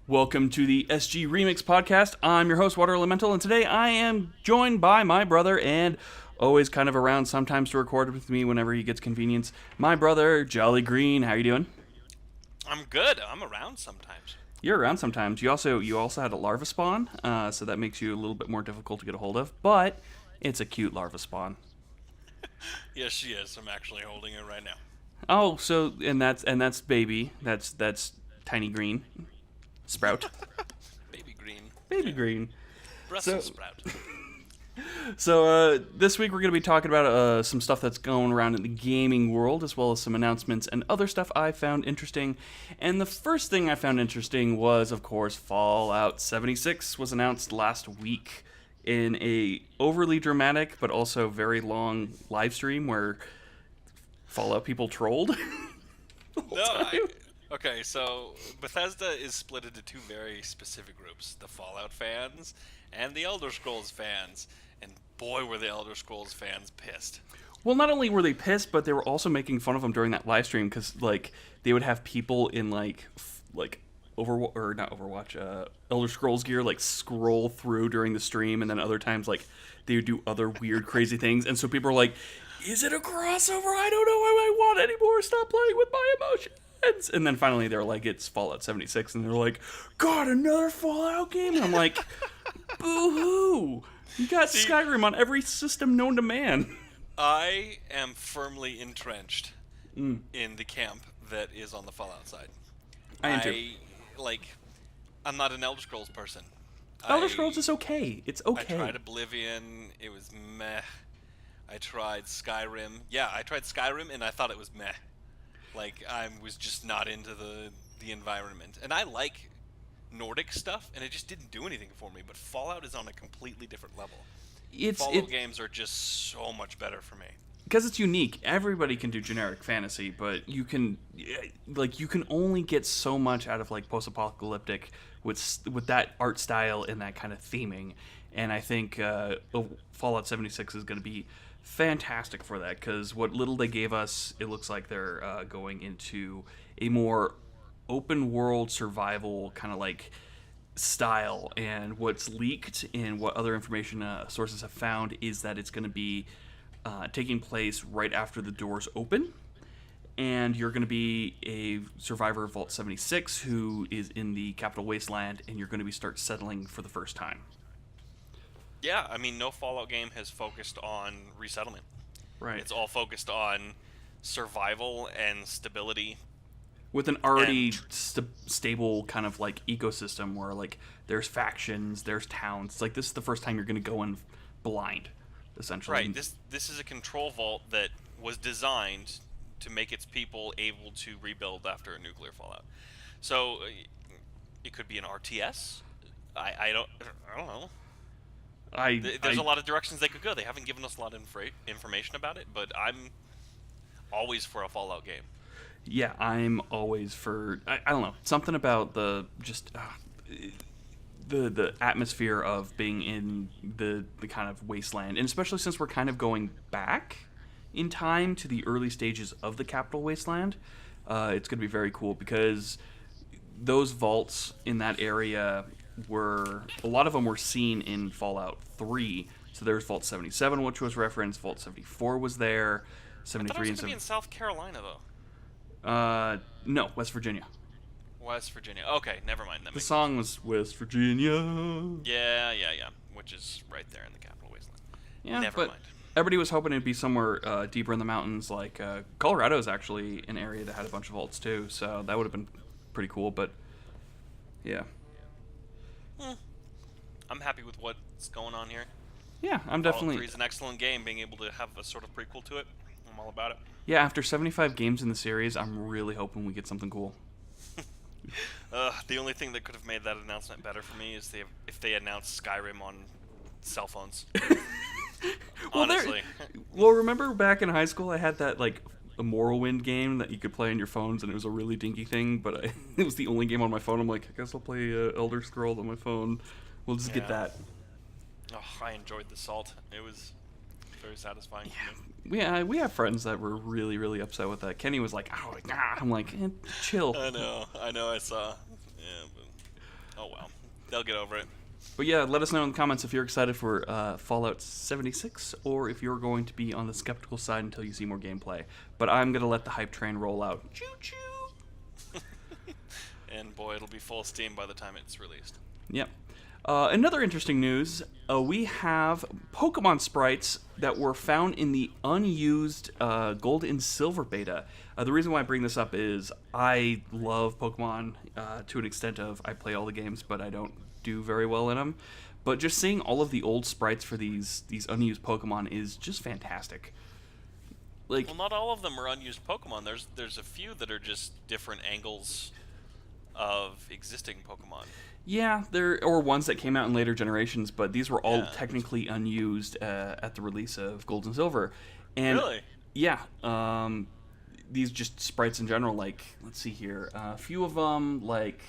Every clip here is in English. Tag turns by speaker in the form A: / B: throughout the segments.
A: Welcome to the SG Remix Podcast. I'm your host, Water Elemental, and today I am joined by my brother and always kind of around sometimes to record with me whenever he gets convenience, my brother, Jolly Green. How you doing?
B: I'm good. I'm around sometimes.
A: You're around sometimes. You also had a larva spawn, so that makes you a little bit more difficult to get a hold of, but it's a cute larva spawn.
B: Yes, she is. I'm actually holding her right now.
A: Oh, so and that's baby. That's tiny green. Sprout.
B: Baby green.
A: Baby green.
B: Brussels sprout.
A: So this week we're going to be talking about some stuff that's going around in the gaming world, as well as some announcements and other stuff I found interesting. And the first thing I found interesting was, of course, Fallout 76 was announced last week in a overly dramatic but also very long live stream where Fallout people trolled.
B: Okay, so Bethesda is split into two very specific groups, the Fallout fans and the Elder Scrolls fans. And boy, were the Elder Scrolls fans pissed.
A: Well, not only were they pissed, but they were also making fun of them during that live stream because, like, they would have people in like Overwatch or not Overwatch, Elder Scrolls gear like scroll through during the stream, and then other times like they would do other weird, crazy things, and so people are like, "Is it a crossover? I don't know what I want anymore. Stop playing with my emotions." And then finally they're like, "It's Fallout 76," and they're like, "God, another Fallout game?" And I'm like, "Boo-hoo! You got Skyrim on every system known to man."
B: I am firmly entrenched in the camp that is on the Fallout side.
A: I am too.
B: I'm not an Elder Scrolls person.
A: Elder Scrolls is okay. It's okay.
B: I tried Oblivion. It was meh. I tried Skyrim. Yeah, I tried Skyrim, and I thought it was meh. Like, I was just not into the environment. And I like Nordic stuff, and it just didn't do anything for me. But Fallout is on a completely different level. Fallout games are just so much better for me.
A: Because it's unique. Everybody can do generic fantasy, but you can only get so much out of like post-apocalyptic with that art style and that kind of theming. And I think Fallout 76 is going to be fantastic for that, because what little they gave us, it looks like they're going into a more open world survival kind of like style. And what's leaked and what other information sources have found is that it's going to be taking place right after the doors open, and you're going to be a survivor of Vault 76 who is in the Capital Wasteland, and you're going to be start settling for the first time.
B: Yeah, I mean, no Fallout game has focused on resettlement.
A: Right.
B: It's all focused on survival and stability.
A: With an already stable kind of like ecosystem where like there's factions, there's towns. It's like this is the first time you're going to go in blind, essentially.
B: Right. This is a control vault that was designed to make its people able to rebuild after a nuclear fallout. So it could be an RTS. I don't know. There's a lot of directions they could go. They haven't given us a lot of information about it, but I'm always for a Fallout game.
A: Yeah, I'm always for. I don't know, something about the atmosphere of being in the kind of wasteland, and especially since we're kind of going back in time to the early stages of the Capital Wasteland, it's going to be very cool because those vaults in that area a lot of them were seen in Fallout 3. So there's Vault 77, which was referenced. Vault 74 was there. 73
B: I thought it was
A: and
B: going to be in South Carolina, though.
A: No, West Virginia.
B: West Virginia. Okay, never mind.
A: The song was West Virginia.
B: Yeah. Which is right there in the Capital Wasteland.
A: Yeah,
B: never
A: but
B: mind.
A: Everybody was hoping it'd be somewhere deeper in the mountains. Like Colorado is actually an area that had a bunch of vaults too, so that would have been pretty cool. But yeah.
B: I'm happy with what's going on here.
A: Yeah, I'm definitely.
B: Fallout 3 is an excellent game. Being able to have a sort of prequel to it, I'm all about it.
A: Yeah, after 75 games in the series, I'm really hoping we get something cool.
B: The only thing that could have made that announcement better for me is if they announced Skyrim on cell phones. Honestly.
A: Well, remember back in high school, I had that like a Morrowind game that you could play on your phones, and it was a really dinky thing, but it was the only game on my phone. I'm like, I guess I'll play Elder Scrolls on my phone. We'll just get that.
B: Oh, I enjoyed the salt. It was very satisfying for
A: me. We have friends that were really, really upset with that. Kenny was like, oh, nah. I'm like, chill.
B: I know, I saw. Yeah, but Oh well, they'll get over it.
A: But yeah, let us know in the comments if you're excited for Fallout 76 or if you're going to be on the skeptical side until you see more gameplay. But I'm going to let the hype train roll out. Choo choo!
B: And boy, it'll be full steam by the time it's released.
A: Yep. Another interesting news, we have Pokemon sprites that were found in the unused Gold and Silver beta. The reason why I bring this up is I love Pokemon to an extent of I play all the games, but I don't do very well in them. But just seeing all of the old sprites for these unused Pokemon is just fantastic. Like,
B: well, not all of them are unused Pokemon. There's a few that are just different angles of existing Pokemon.
A: yeah, there or ones that came out in later generations, but these were all
B: Yeah.
A: technically unused at the release of Gold and Silver. And
B: Really?
A: yeah, these just sprites in general. Like, let's see here, a few of them like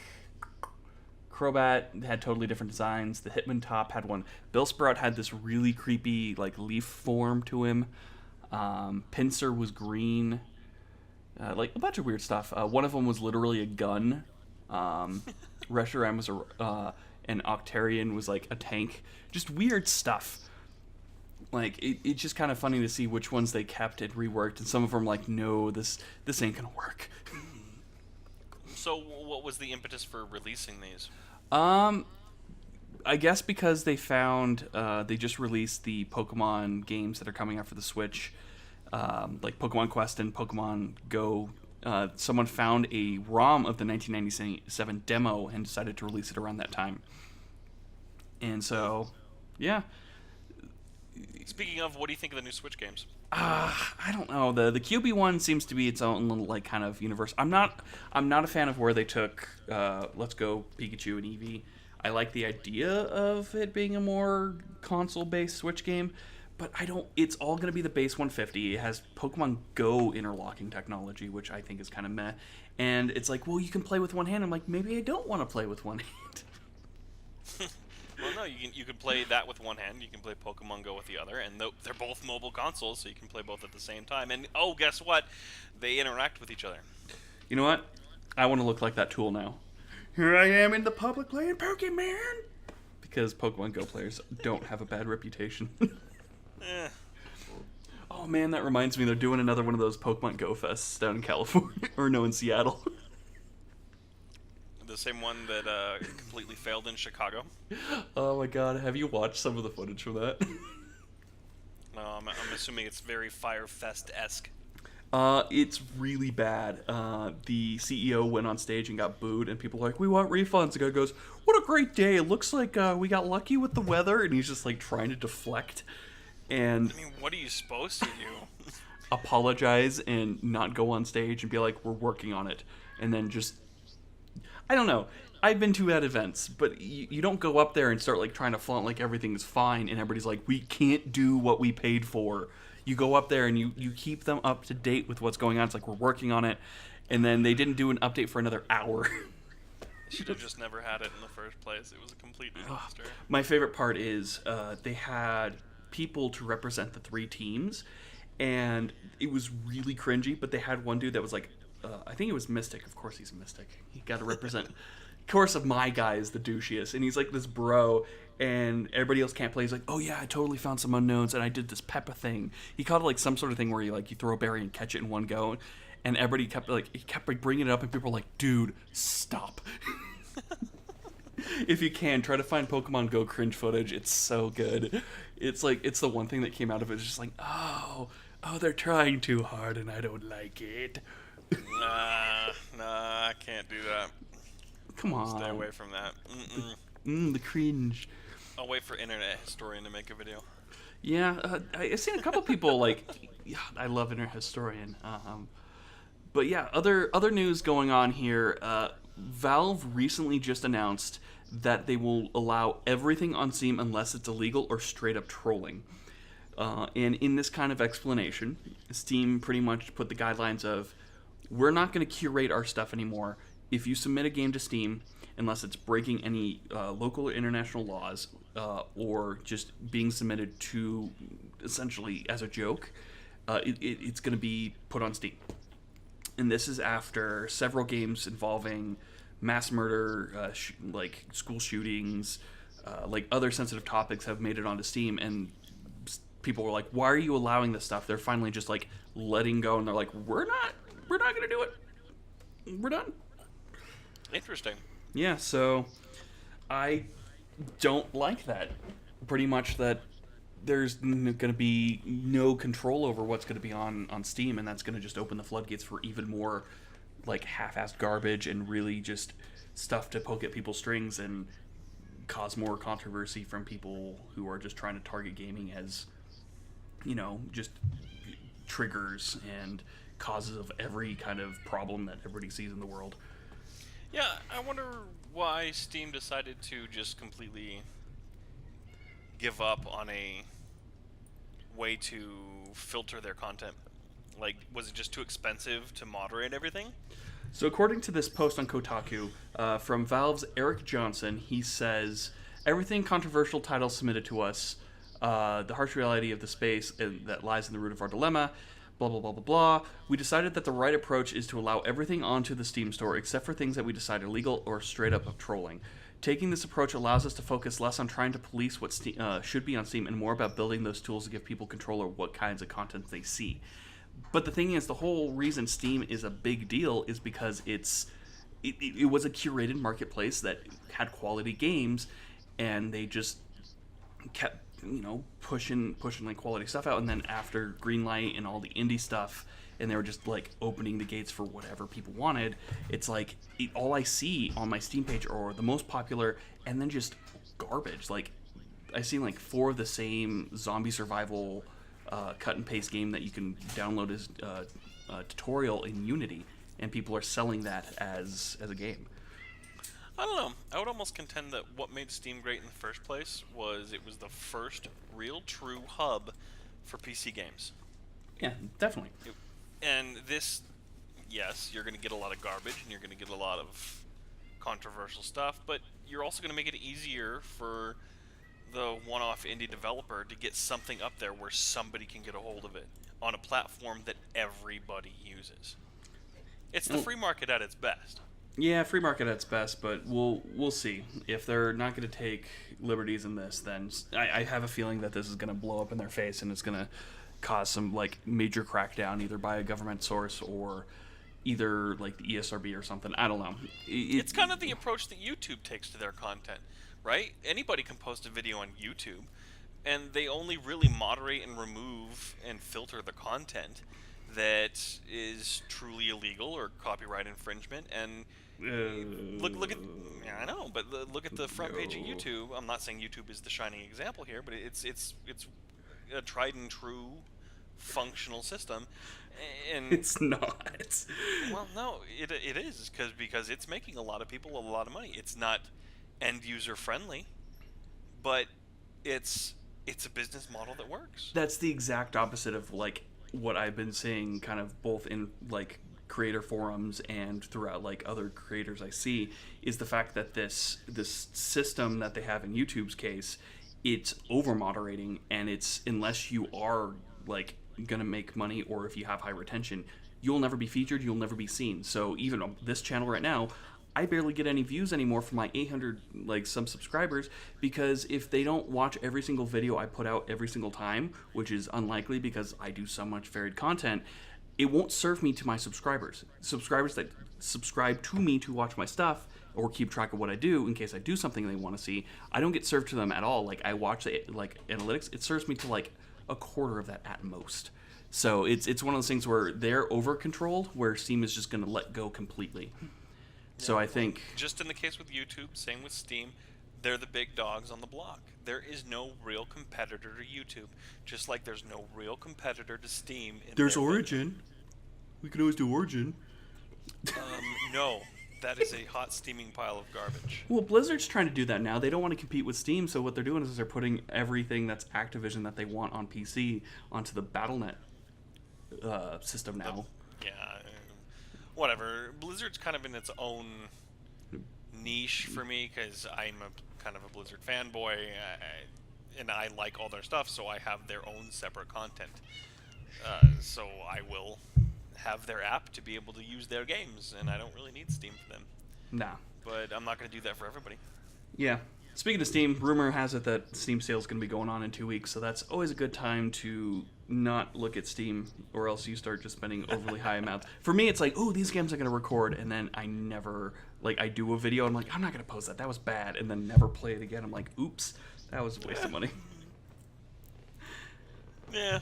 A: Crobat had totally different designs. The Hitmontop had one. Billsprout had this really creepy like leaf form to him. Pinsir was green. Like a bunch of weird stuff. One of them was literally a gun. Reshiram was an Octarian was like a tank. Just weird stuff. Like it's just kind of funny to see which ones they kept and reworked, and some of them like, no, this ain't gonna work.
B: So, what was the impetus for releasing these?
A: I guess because they found they just released the Pokemon games that are coming out for the Switch, like Pokemon Quest and Pokemon Go. Someone found a ROM of the 1997 demo and decided to release it around that time. And so, yeah.
B: Speaking of, what do you think of the new Switch games?
A: I don't know. The QB one seems to be its own little like kind of universe. I'm not a fan of where they took Let's Go Pikachu and Eevee. I like the idea of it being a more console-based Switch game, but I don't. It's all going to be the base 150. It has Pokemon Go interlocking technology, which I think is kind of meh. And it's like, well, you can play with one hand. I'm like, maybe I don't want to play with one hand.
B: Well, no, you can play that with one hand. You can play Pokemon Go with the other, and they're both mobile consoles, so you can play both at the same time. And oh, guess what? They interact with each other.
A: You know what? I want to look like that tool now. Here I am in the public playing Pokemon. Because Pokemon Go players don't have a bad reputation.
B: Eh.
A: Oh man, that reminds me, they're doing another one of those Pokemon Go fests down in California, or no, in Seattle.
B: The same one that completely failed in Chicago.
A: Oh my god, have you watched some of the footage from that?
B: No, I'm assuming it's very Firefest-esque.
A: It's really bad. The CEO went on stage and got booed, and people are like, we want refunds. The guy goes, what a great day. It looks like we got lucky with the weather, and he's just like trying to deflect and
B: I mean, what are you supposed to do?
A: apologize and not go on stage and be like, we're working on it. And then just, I don't know. I've been to at events, but you don't go up there and start like trying to flaunt like everything's fine and everybody's like, we can't do what we paid for. You go up there and you keep them up to date with what's going on. It's like, we're working on it. And then they didn't do an update for another hour.
B: Should have just never had it in the first place. It was a complete disaster.
A: My favorite part is they had people to represent the three teams, and it was really cringy, but they had one dude that was like, I think it was Mystic. Of course he's a Mystic. He got to represent. Of course, of my guy is the douchiest, and he's like this bro, and everybody else can't play. He's like, oh yeah, I totally found some unknowns, and I did this Peppa thing. He called it like some sort of thing where you throw a berry and catch it in one go, and everybody kept bringing it up, and people were like, dude, stop. If you can, try to find Pokemon Go cringe footage. It's so good. It's like, it's the one thing that came out of it. It's just like, oh, they're trying too hard, and I don't like it.
B: Nah, I can't do that.
A: Come on.
B: Stay away from that. Mm-mm.
A: The cringe.
B: I'll wait for Internet Historian to make a video.
A: Yeah, I've seen a couple people like, yeah, I love Internet Historian. But yeah, other news going on here. Valve recently just announced that they will allow everything on Steam unless it's illegal or straight up trolling. And in this kind of explanation, Steam pretty much put the guidelines of, we're not going to curate our stuff anymore. If you submit a game to Steam, unless it's breaking any local or international laws, or just being submitted to essentially as a joke, it's going to be put on Steam. And this is after several games involving mass murder, like school shootings, like other sensitive topics have made it onto Steam, and people were like, "Why are you allowing this stuff?" They're finally just like letting go, and they're like, we're not gonna do it. We're done."
B: Interesting.
A: Yeah, so I don't like that. Pretty much that there's going to be no control over what's going to be on Steam, and that's going to just open the floodgates for even more like half-assed garbage and really just stuff to poke at people's strings and cause more controversy from people who are just trying to target gaming as, just triggers and causes of every kind of problem that everybody sees in the world.
B: Yeah, I wonder why Steam decided to just completely give up on a way to filter their content. Like, was it just too expensive to moderate everything?
A: So according to this post on Kotaku, from Valve's Eric Johnson, he says, "Everything controversial titles submitted to us, the harsh reality of the space that lies in the root of our dilemma, blah, blah, blah, blah, blah. We decided that the right approach is to allow everything onto the Steam store except for things that we decide are legal or straight up of trolling. Taking this approach allows us to focus less on trying to police what should be on Steam and more about building those tools to give people control over what kinds of content they see." But the thing is, the whole reason Steam is a big deal is because it was a curated marketplace that had quality games, and they just kept pushing like quality stuff out. And then after Greenlight and all the indie stuff, and they were just like opening the gates for whatever people wanted, it's like all I see on my Steam page are the most popular and then just garbage. Like I see like 4 of the same zombie survival cut and paste game that you can download as a tutorial in Unity, and people are selling that as a game.
B: I don't know. I would almost contend that what made Steam great in the first place was it was the first real true hub for PC games.
A: Yeah, definitely.
B: And this, yes, you're going to get a lot of garbage and you're going to get a lot of controversial stuff, but you're also going to make it easier for the one-off indie developer to get something up there where somebody can get a hold of it on a platform that everybody uses. It's the free market at its best.
A: Yeah, free market at its best, but we'll see. If they're not going to take liberties in this, then I have a feeling that this is going to blow up in their face, and it's going to cause some like major crackdown either by a government source or either like the ESRB or something. I don't know.
B: It's kind of the approach that YouTube takes to their content, right? Anybody can post a video on YouTube, and they only really moderate and remove and filter the content that is truly illegal or copyright infringement. And look at, yeah, I know, but look at the front page of YouTube. I'm not saying YouTube is the shining example here, but it's a tried and true functional system. And
A: it's not.
B: Well, no, it is because it's making a lot of people a lot of money. It's not end user friendly, but it's a business model that works.
A: That's the exact opposite of like what I've been seeing kind of both in like creator forums and throughout like other creators I see, is the fact that this system that they have in YouTube's case, it's over moderating, and it's unless you are like gonna make money or if you have high retention, you'll never be featured, you'll never be seen. So even on this channel right now, I barely get any views anymore from my 800 like some subscribers, because if they don't watch every single video I put out every single time, which is unlikely because I do so much varied content, it won't serve me to my subscribers that subscribe to me to watch my stuff or keep track of what I do in case I do something they want to see. I don't get served to them at all. Like I watch the like analytics, it serves me to like a quarter of that at most. So it's one of those things where they're over controlled, where Steam is just going to let go completely. So I think
B: just in the case with YouTube, same with Steam, they're the big dogs on the block. There is no real competitor to YouTube, just like there's no real competitor to Steam.
A: There's Origin. We could always do Origin.
B: No, that is a hot steaming pile of garbage.
A: Well, Blizzard's trying to do that now. They don't want to compete with Steam, so what they're doing is they're putting everything that's Activision that they want on PC onto the Battle.net system now.
B: Yeah, whatever. Blizzard's kind of in its own niche for me because I'm a kind of a Blizzard fanboy, and I like all their stuff, so I have their own separate content. So I will have their app to be able to use their games, and I don't really need Steam for them.
A: Nah.
B: but I'm not going to do that for everybody.
A: Yeah. Speaking of Steam, rumor has it that Steam sale is going to be going on in 2 weeks, so that's always a good time to not look at Steam, or else you start just spending overly high amounts. For me, it's like, oh, these games I'm going to record, and then I never, like, I do a video, I'm like, I'm not going to post that, that was bad, and then never play it again. I'm like, oops, that was a waste of money.
B: Yeah.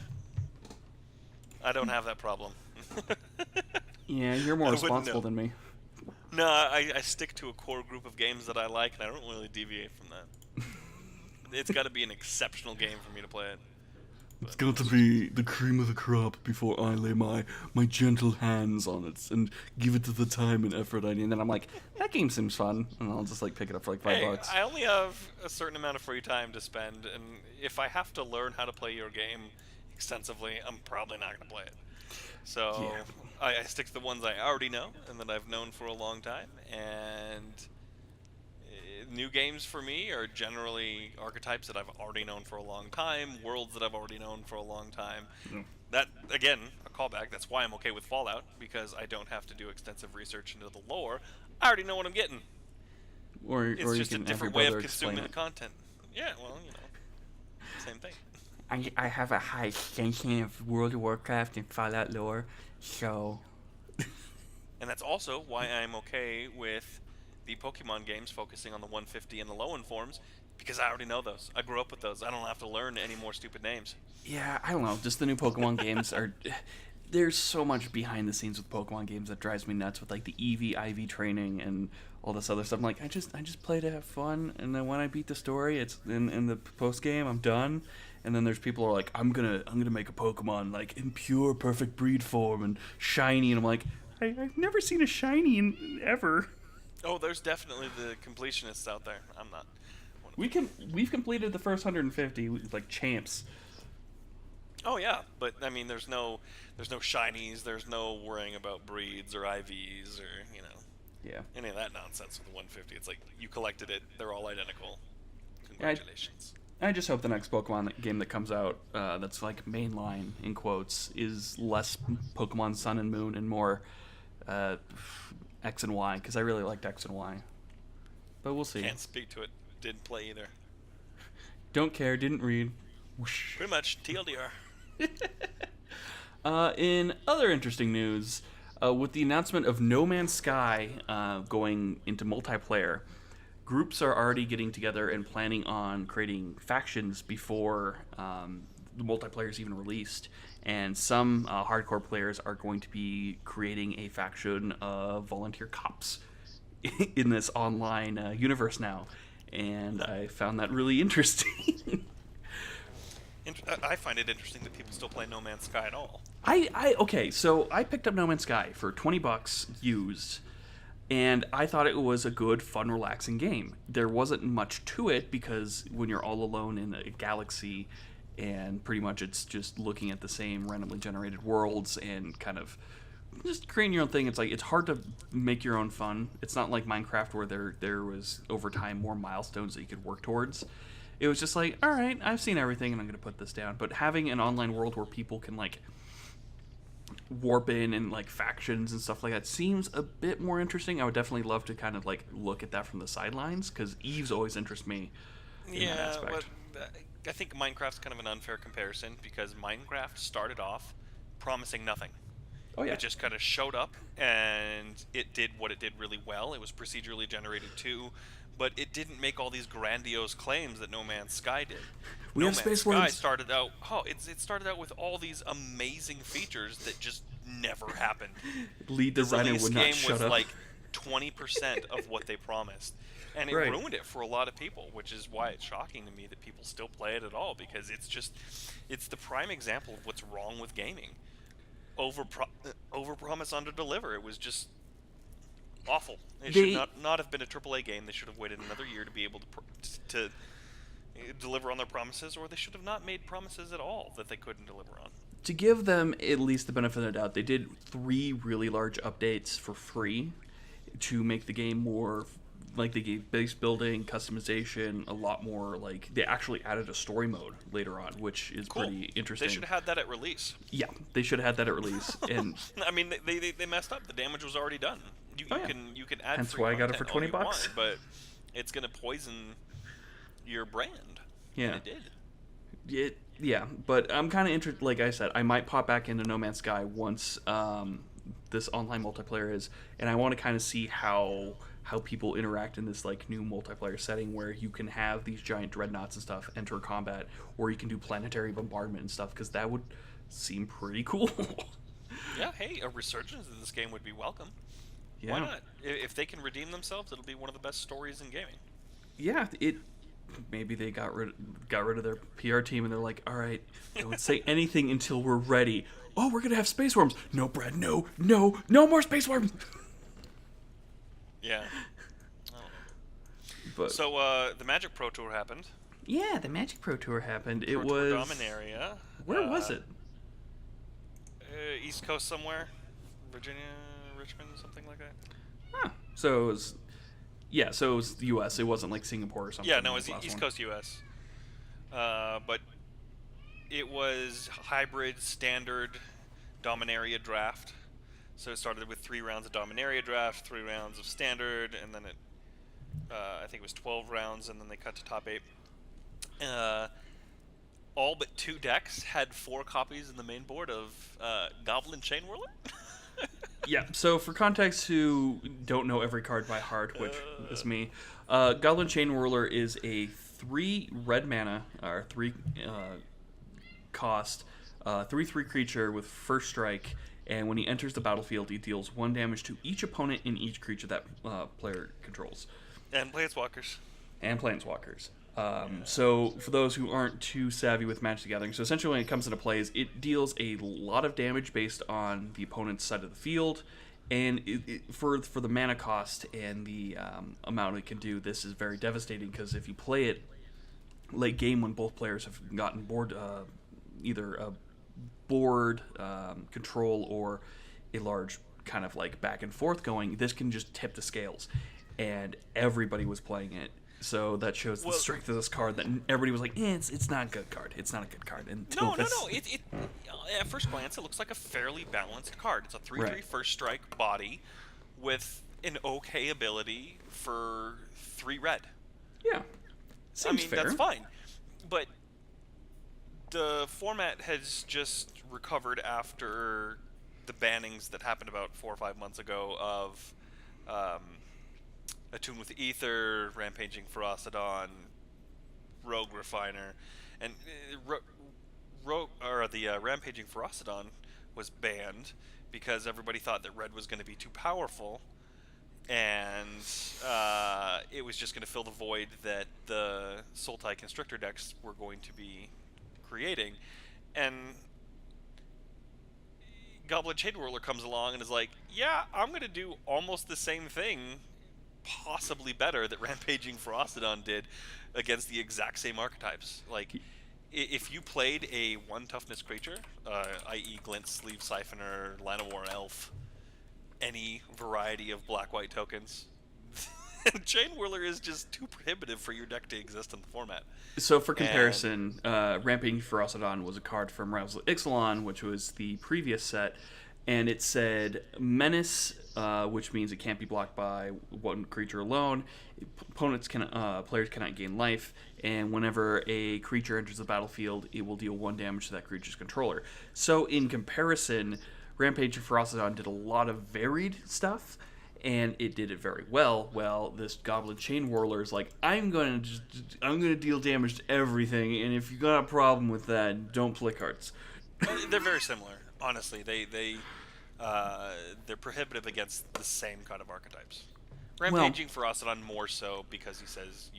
B: I don't have that problem.
A: Yeah, you're more responsible than me.
B: No, I stick to a core group of games that I like, and I don't really deviate from that. It's got to be an exceptional game for me to play it.
A: It's got to be the cream of the crop before I lay my gentle hands on it and give it the time and effort I need. And then I'm like, that game seems fun, and I'll just like pick it up for like $5.
B: I only have a certain amount of free time to spend, and if I have to learn how to play your game extensively, I'm probably not going to play it. So
A: Yeah.
B: I stick to the ones I already know and that I've known for a long time, and new games for me are generally archetypes that I've already known for a long time, worlds that I've already known for a long time.
A: Mm.
B: That, again, a callback, that's why I'm okay with Fallout, because I don't have to do extensive research into the lore. I already know what I'm getting.
A: Or
B: It's
A: you
B: just a
A: can have
B: different
A: your
B: way
A: brother
B: of consuming the
A: explain
B: content. Yeah, well, you know, same thing.
A: I have a high extension of World of Warcraft and Fallout lore, so...
B: And that's also why I'm okay with the Pokemon games focusing on the 150 and the low end forms, because I already know those. I grew up with those. I don't have to learn any more stupid names.
A: Yeah, I don't know. Just the new Pokemon games are... There's so much behind the scenes with Pokemon games that drives me nuts with like the EV, IV training and all this other stuff. I'm like, I just play to have fun, and then when I beat the story, it's in the post game, I'm done. And then there's people who are like, I'm gonna make a Pokemon like in pure perfect breed form and shiny, and I'm like, I've never seen a shiny ever.
B: Oh, there's definitely the completionists out there. I'm not one of them.
A: We've completed the first 150 like champs.
B: Oh yeah, but I mean, there's no shinies. There's no worrying about breeds or IVs or
A: Yeah.
B: any of that nonsense with the 150. It's like you collected it. They're all identical. Congratulations.
A: I just hope the next Pokemon game that comes out, that's like mainline in quotes, is less Pokemon Sun and Moon and more X and Y, because I really liked X and Y. But we'll see.
B: Can't speak to it. Didn't play either.
A: Don't care. Didn't read. Whoosh.
B: Pretty much TLDR.
A: In other interesting news, with the announcement of No Man's Sky going into multiplayer, groups are already getting together and planning on creating factions before the multiplayer is even released. And some hardcore players are going to be creating a faction of volunteer cops in this online universe now. And I found that really interesting.
B: I find it interesting that people still play No Man's Sky at all.
A: Okay, so I picked up No Man's Sky for $20 used, and I thought it was a good, fun, relaxing game. There wasn't much to it because when you're all alone in a galaxy, and pretty much it's just looking at the same randomly generated worlds and kind of just creating your own thing. It's like it's hard to make your own fun. It's not like Minecraft where there was over time more milestones that you could work towards. It was just like, all right, I've seen everything, and I'm going to put this down. But having an online world where people can, like, warp in and, like, factions and stuff like that seems a bit more interesting. I would definitely love to kind of, like, look at that from the sidelines, because Eves always interests me in that aspect.
B: But I think Minecraft's kind of an unfair comparison, because Minecraft started off promising nothing.
A: Oh, yeah.
B: It just kind of showed up, and it did what it did really well. It was procedurally generated, too. But it didn't make all these grandiose claims that No Man's Sky did.
A: We
B: No
A: have
B: Man's
A: space
B: Sky
A: words.
B: started out. It started out with all these amazing features that just never happened.
A: Lead designer would not shut
B: was
A: up.
B: like 20% of what they promised, and it
A: Right.
B: ruined it for a lot of people. Which is why it's shocking to me that people still play it at all, because it's the prime example of what's wrong with gaming. Overpromise, underdeliver. It was just awful. It should not have been a AAA game. They should have waited another year to be able to deliver on their promises, or they should have not made promises at all that they couldn't deliver on.
A: To give them at least the benefit of the doubt, they did 3 really large updates for free to make the game more, like, they gave base building, customization, a lot more, like, they actually added a story mode later on, which is
B: Cool.
A: pretty interesting.
B: They should have had that at release.
A: Yeah, they should have had that at release. And
B: I mean, they messed up. The damage was already done.
A: Oh yeah.
B: You can add
A: Hence
B: free
A: why I got it
B: content
A: for
B: all
A: 20
B: you
A: bucks.
B: want, but it's gonna poison your brand.
A: Yeah.
B: And it did.
A: Yeah, but I'm kind of interested. Like I said, I might pop back into No Man's Sky once this online multiplayer is, and I want to kind of see how people interact in this like new multiplayer setting where you can have these giant dreadnoughts and stuff enter combat, or you can do planetary bombardment and stuff, because that would seem pretty cool.
B: Yeah, hey, a resurgence in this game would be welcome. Why
A: Yeah,
B: not? If they can redeem themselves, it'll be one of the best stories in gaming.
A: yeah. It maybe they got rid of their PR team and they're like, all right, don't say anything until we're ready. Oh, we're gonna have space worms. No, Brad. No, no, no more space worms.
B: Yeah. I don't know.
A: But
B: So, the Magic Pro Tour happened.
A: yeah, the Magic Pro Tour happened. It
B: Pro Tour
A: was
B: Dominaria.
A: Where was it?
B: East Coast somewhere. Virginia, Richmond, something like that.
A: Huh. So it was, yeah. So it was the U.S. It wasn't like Singapore or something.
B: Yeah, no, it
A: like
B: was
A: the last
B: East
A: one.
B: Coast U.S. But it was hybrid standard Dominaria draft. So it started with 3 rounds of Dominaria draft, 3 rounds of standard, and then I think it was 12 rounds, and then they cut to top 8. All but 2 decks had 4 copies in the main board of Goblin Chain Whirler.
A: Yeah. So for context, who don't know every card by heart, which is me, Goblin Chain Whirler is a 3 red mana or 3 cost, 3/3 creature with first strike, and when he enters the battlefield, he deals 1 damage to each opponent in each creature that player controls.
B: And Planeswalkers.
A: And Planeswalkers. So for those who aren't too savvy with Magic the Gathering, so essentially when it comes into play, is it deals a lot of damage based on the opponent's side of the field, and for the mana cost and the amount it can do, this is very devastating, because if you play it late game when both players have gotten board, either a board control or a large kind of like back and forth going, this can just tip the scales, and everybody was playing it. So that shows the strength of this card. That everybody was like, it's not a good card. It's not a good card. Until
B: No. It at first glance, it looks like a fairly balanced card. It's a 3/3
A: Right.
B: first strike body with an okay ability for 3 red.
A: Yeah, seems fair.
B: That's fine. But the format has just recovered after the bannings that happened about 4 or 5 months ago of Attune with Ether, Rampaging Ferocidon, Rogue Refiner, and the Rampaging Ferocidon was banned because everybody thought that red was going to be too powerful, and it was just going to fill the void that the Sultai Constrictor decks were going to be creating. And Goblin Chain Whirler comes along and is like, yeah, I'm going to do almost the same thing, possibly better, that Rampaging Ferocidon did against the exact same archetypes. Like, if you played a 1 toughness creature, i.e. Glint, Sleeve Siphoner, Llanowar Elf, any variety of black-white tokens, Chain Whirler is just too prohibitive for your deck to exist in the format.
A: So for comparison, Rampaging Ferocidon was a card from Ravels Ixalan, which was the previous set, and it said Menace, which means it can't be blocked by 1 creature alone. Players cannot gain life, and whenever a creature enters the battlefield, it will deal 1 damage to that creature's controller. So in comparison, Rampaging Ferocidon did a lot of varied stuff, and it did it very well. Well, this Goblin Chain Whirler is like, I'm gonna deal damage to everything, and if you got a problem with that, don't play cards.
B: They're very similar, honestly. They're prohibitive against the same kind of archetypes. Rampaging Ferocidon more so because he says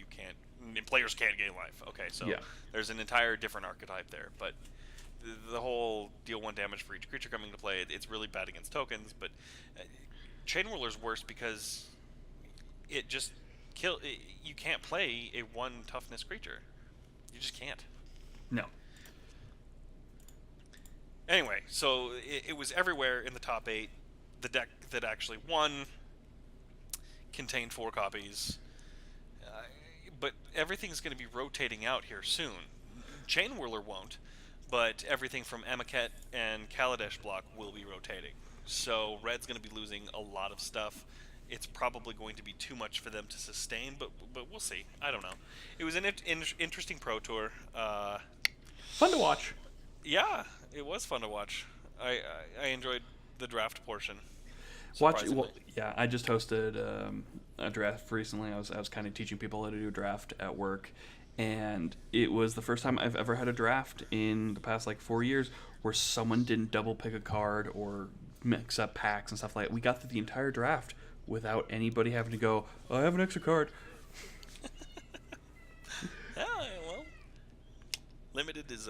B: players can't gain life. Okay, so
A: yeah.
B: There's an entire different archetype there, but the whole deal 1 damage for each creature coming to play, it's really bad against tokens. But Chain Whirler's worse because it just you can't play a 1 toughness creature. You just can't.
A: No.
B: Anyway, so it was everywhere in the top 8. The deck that actually won contained 4 copies, but everything's going to be rotating out here soon. Chain Whirler won't, but everything from Amaket and Kaladesh block will be rotating. So Red's going to be losing a lot of stuff, it's probably going to be too much for them to sustain, but we'll see. I don't know. It was an interesting pro tour.
A: Fun to watch.
B: Yeah, it was fun to watch. I enjoyed the draft portion.
A: Yeah, I just hosted a draft recently. I was kind of teaching people how to do a draft at work, and it was the first time I've ever had a draft in the past like 4 years where someone didn't double pick a card or mix up packs and stuff like that. We got through the entire draft without anybody having to go, oh, I have an extra card.
B: Yeah, well, limited is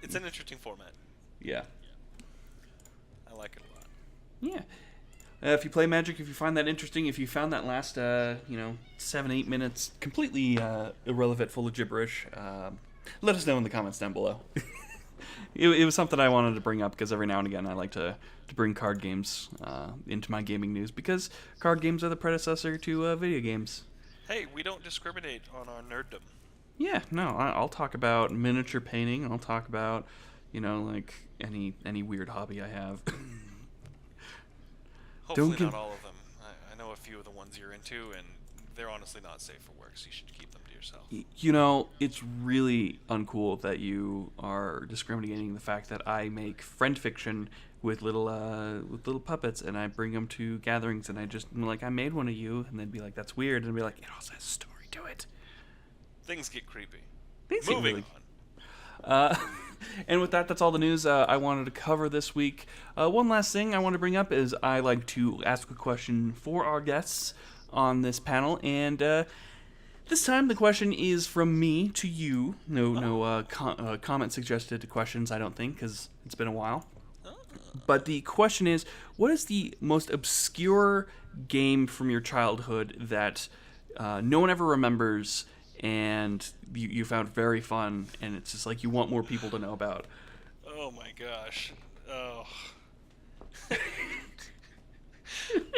B: it's an interesting format.
A: Yeah.
B: I like it a lot.
A: Yeah. If you play Magic, if you find that interesting, if you found that last, 7-8 minutes completely irrelevant, full of gibberish, let us know in the comments down below. It was something I wanted to bring up because every now and again I like to bring card games into my gaming news because card games are the predecessor to video games.
B: Hey, we don't discriminate on our nerddom.
A: Yeah, no, I'll talk about miniature painting. I'll talk about, like any weird hobby I have.
B: Hopefully not all of them. I know a few of the ones you're into, and they're honestly not safe for work, so you should keep them to yourself.
A: It's really uncool that you are discriminating the fact that I make friend fiction with little puppets, and I bring them to gatherings, and I'm like, I made one of you, and they'd be like, that's weird, and I'd be like, it also has a story to it.
B: Things get creepy.
A: Moving on. And with that, that's all the news I wanted to cover this week. One last thing I want to bring up is I like to ask a question for our guests on this panel, and this time the question is from me to you. No comment suggested questions, I don't think, because it's been a while. But the question is, what is the most obscure game from your childhood that no one ever remembers and you found very fun, and it's just like you want more people to know about?
B: Oh my gosh. Oh.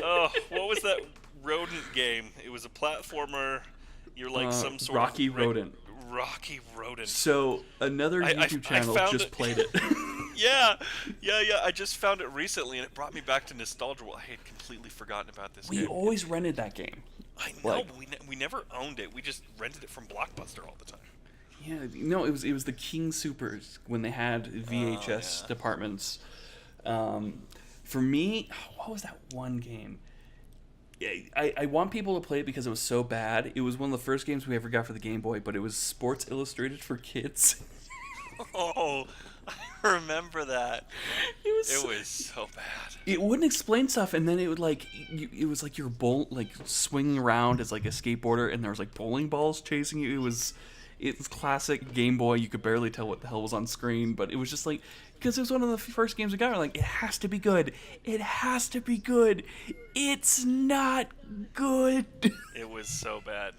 B: Oh, what was that rodent game? It was a platformer. You're like some sort
A: Rocky
B: of...
A: Rodent.
B: Rocky Rodent.
A: So another YouTube channel just played it.
B: Yeah. I just found it recently, and it brought me back to nostalgia. Well, I had completely forgotten about this game.
A: We always rented that game.
B: I know, but we never owned it. We just rented it from Blockbuster all the time.
A: Yeah, no, it was the King Supers when they had VHS departments. For me, what was that one game? I want people to play it because it was so bad. It was one of the first games we ever got for the Game Boy, but it was Sports Illustrated for kids.
B: Oh, I remember that. It was so bad.
A: It wouldn't explain stuff, and then it would it was like you're swinging around as like a skateboarder, and there was like bowling balls chasing you. It was classic Game Boy. You could barely tell what the hell was on screen, but it was just like, because it was one of the first games we got. We're like, it has to be good. It has to be good. It's not good.
B: It was so bad,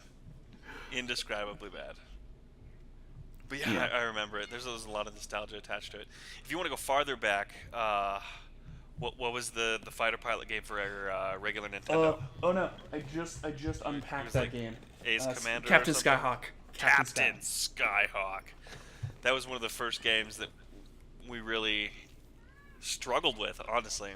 B: indescribably bad. But yeah, I remember it. There's a lot of nostalgia attached to it. If you want to go farther back, what was the fighter pilot game for regular Nintendo?
A: Oh no, I just unpacked that game.
B: Ace Commander.
A: Captain Skyhawk.
B: Captain Skyhawk. That was one of the first games that we really struggled with, honestly.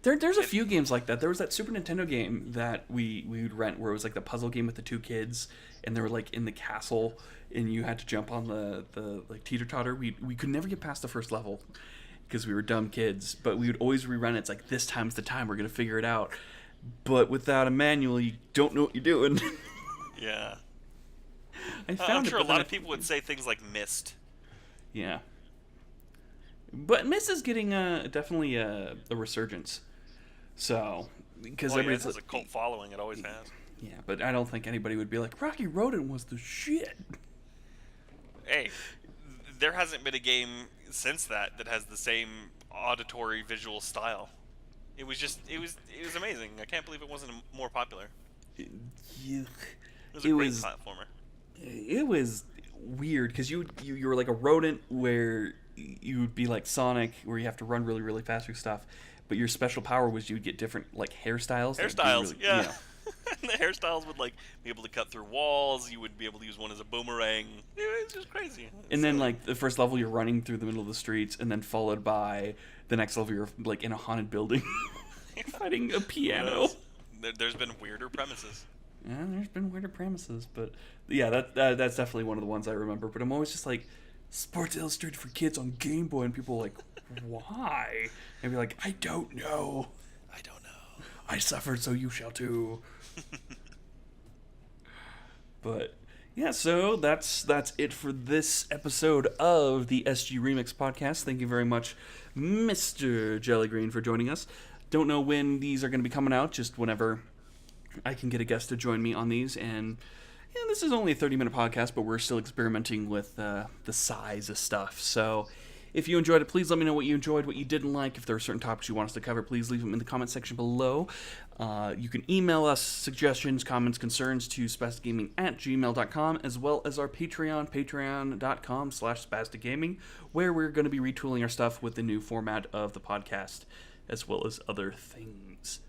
A: There's a few games like that. There was that Super Nintendo game that we would rent where it was like the puzzle game with the two kids, and they were like in the castle, and you had to jump on the like teeter-totter. We could never get past the first level because we were dumb kids, but we would always rerun it. It's like, this time's the time, we're going to figure it out. But without a manual, you don't know what you're doing.
B: Yeah.
A: I'm
B: sure a lot of people would say things like Myst.
A: Yeah. But Myst is getting definitely a resurgence. So, because
B: it has a cult following, it always has.
A: Yeah, but I don't think anybody would be like, Rocky Rodent was the shit. Hey,
B: there hasn't been a game since that has the same auditory visual style. It was amazing. I can't believe it wasn't more popular. It was a great platformer.
A: It was weird because you were like a rodent where you would be like Sonic, where you have to run really, really fast through stuff. But your special power was you would get different like hairstyles.
B: Yeah. And the hairstyles would like be able to cut through walls. You would be able to use one as a boomerang. It was just crazy.
A: And then like the first level, you're running through the middle of the streets, and then followed by the next level, you're like in a haunted building, fighting a piano.
B: There's been weirder premises.
A: Yeah, there's been weirder premises, but yeah, that's definitely one of the ones I remember. But I'm always just like, Sports Illustrated for kids on Game Boy, and people are like, why? And be like, I don't know.
B: I don't know.
A: I suffered, so you shall too. But yeah, so that's it for this episode of the SG Remix podcast. Thank you very much, Mr. Jellygreen, for joining us. Don't know when these are going to be coming out, just whenever I can get a guest to join me on these. And yeah, this is only a 30-minute podcast, but we're still experimenting with the size of stuff. So if you enjoyed it, please let me know what you enjoyed, what you didn't like. If there are certain topics you want us to cover, please leave them in the comment section below. You can email us suggestions, comments, concerns to spasticgaming@gmail.com, as well as our Patreon, patreon.com/spasticgaming, where we're going to be retooling our stuff with the new format of the podcast, as well as other things.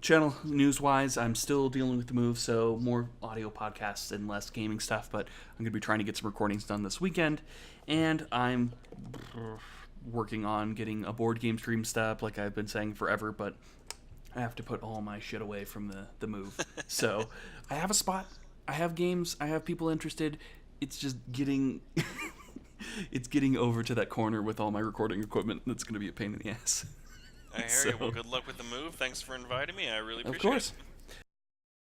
A: Channel news-wise, I'm still dealing with the move, so more audio podcasts and less gaming stuff, but I'm going to be trying to get some recordings done this weekend, and I'm working on getting a board game stream step, like I've been saying forever, but I have to put all my shit away from the move. So I have a spot, I have games, I have people interested. It's just getting it's getting over to that corner with all my recording equipment that's going to be a pain in the ass.
B: I hear you. Well, good luck with the move. Thanks for inviting me. I really appreciate it.
A: Of course.